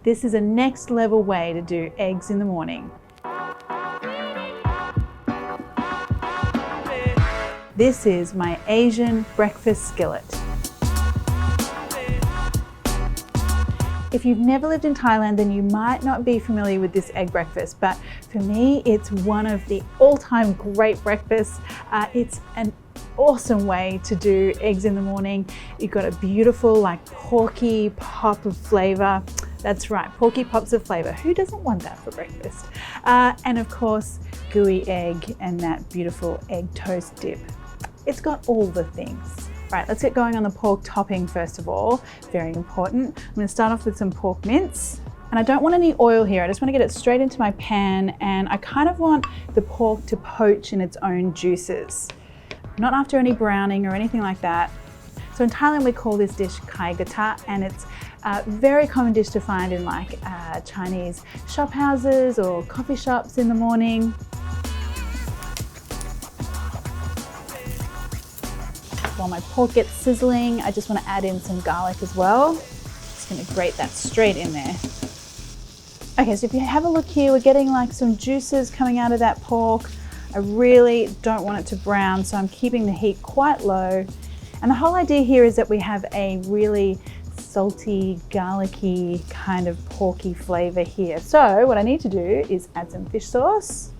This is a next level way to do eggs in the morning. This is my Asian breakfast skillet. If you've never lived in Thailand, then you might not be familiar with this egg breakfast, but for me, it's one of the all-time great breakfasts. It's an awesome way to do eggs in the morning. You've got a beautiful like porky pop of flavor. That's right, porky pops of flavor. Who doesn't want that for breakfast? And of course, gooey egg and that beautiful egg toast dip. It's got all the things. Right, let's get going on the pork topping first of all. Very important. I'm going to start off with some pork mince. And I don't want any oil here. I just want to get it straight into my pan, and I kind of want the pork to poach in its own juices. Not after any browning or anything like that. So in Thailand we call this dish kai grata, and it's a very common dish to find in like Chinese shop houses or coffee shops in the morning. While my pork gets sizzling, I just want to add in some garlic as well. Just going to grate that straight in there. Okay, so if you have a look here, we're getting like some juices coming out of that pork. I really don't want it to brown, so I'm keeping the heat quite low. And the whole idea here is that we have a really salty, garlicky kind of porky flavor here. So what I need to do is add some fish sauce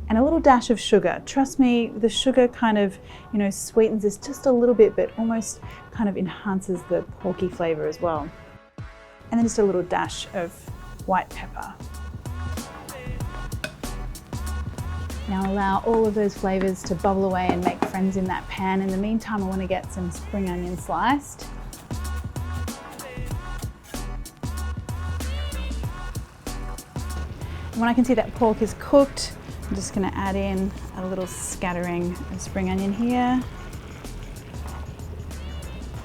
and a little dash of sugar. Trust me, the sugar kind of, sweetens this just a little bit, but almost kind of enhances the porky flavor as well. And then just a little dash of white pepper. Now allow all of those flavors to bubble away and make friends in that pan. In the meantime, I want to get some spring onion sliced. And when I can see that pork is cooked, I'm just going to add in a little scattering of spring onion here.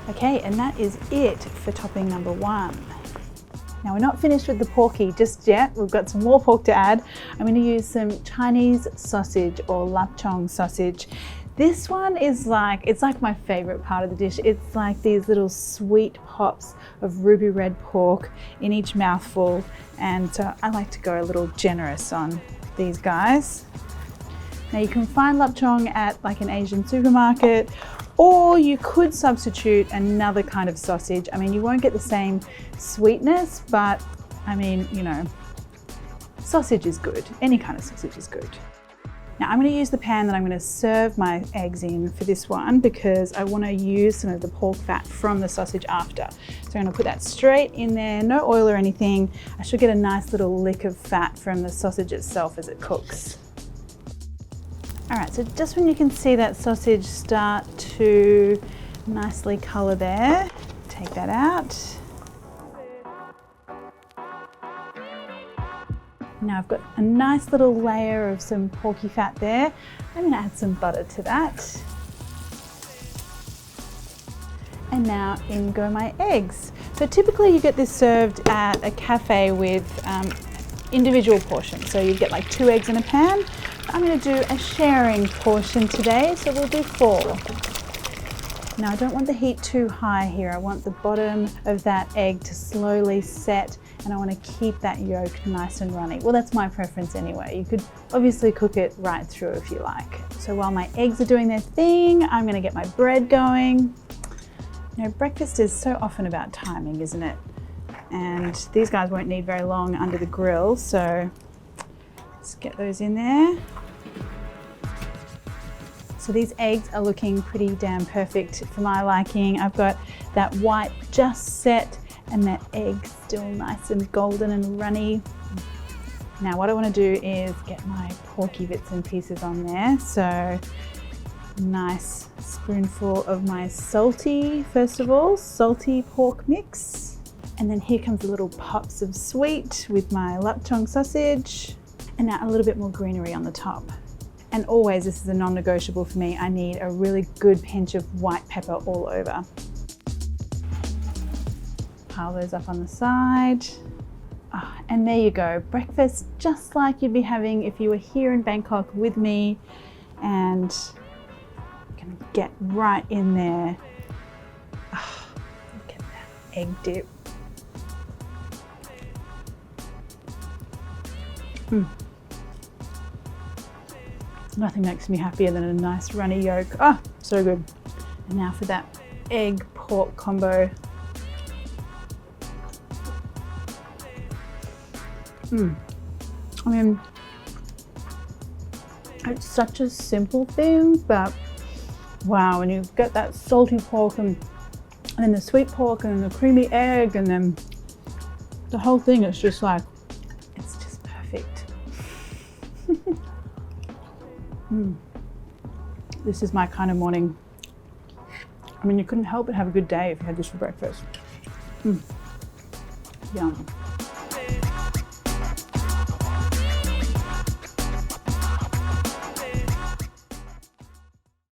Okay, and that is it for topping number one. Now we're not finished with the porky just yet. We've got some more pork to add. I'm going to use some Chinese sausage or lapchong sausage. This one is it's like my favorite part of the dish. It's like these little sweet pops of ruby red pork in each mouthful. And so I like to go a little generous on these guys. Now you can find lapchong at like an Asian supermarket, or you could substitute another kind of sausage. I mean, you won't get the same sweetness, but I mean, sausage is good. Any kind of sausage is good. Now I'm going to use the pan that I'm going to serve my eggs in for this one, because I want to use some of the pork fat from the sausage after. So I'm going to put that straight in there, no oil or anything. I should get a nice little lick of fat from the sausage itself as it cooks. All right, so just when you can see that sausage start to nicely color there, take that out. Now I've got a nice little layer of some porky fat there. I'm going to add some butter to that. And now in go my eggs. So typically you get this served at a cafe with individual portions. So you get like 2 eggs in a pan. I'm going to do a sharing portion today, so we'll do 4. Now I don't want the heat too high here. I want the bottom of that egg to slowly set, and I want to keep that yolk nice and runny. Well, that's my preference anyway. You could obviously cook it right through if you like. So while my eggs are doing their thing, I'm going to get my bread going. Breakfast is so often about timing, isn't it? And these guys won't need very long under the grill, so let's get those in there. So these eggs are looking pretty damn perfect for my liking. I've got that white just set and that egg still nice and golden and runny. Now what I want to do is get my porky bits and pieces on there. So nice spoonful of my salty, first of all, salty pork mix. And then here comes the little pops of sweet with my lapchong sausage. And now a little bit more greenery on the top. And always, this is a non-negotiable for me, I need a really good pinch of white pepper all over. Pile those up on the side. Oh, and there you go, breakfast just like you'd be having if you were here in Bangkok with me. And I'm gonna get right in there. Oh, look at that egg dip. Nothing makes me happier than a nice runny yolk. Ah, so good. And now for that egg pork combo. I mean, it's such a simple thing, but wow, when you've got that salty pork and then the sweet pork and the creamy egg and then the whole thing, it's just like, it's just perfect. This is my kind of morning. I mean, you couldn't help but have a good day if you had this for breakfast. Yum.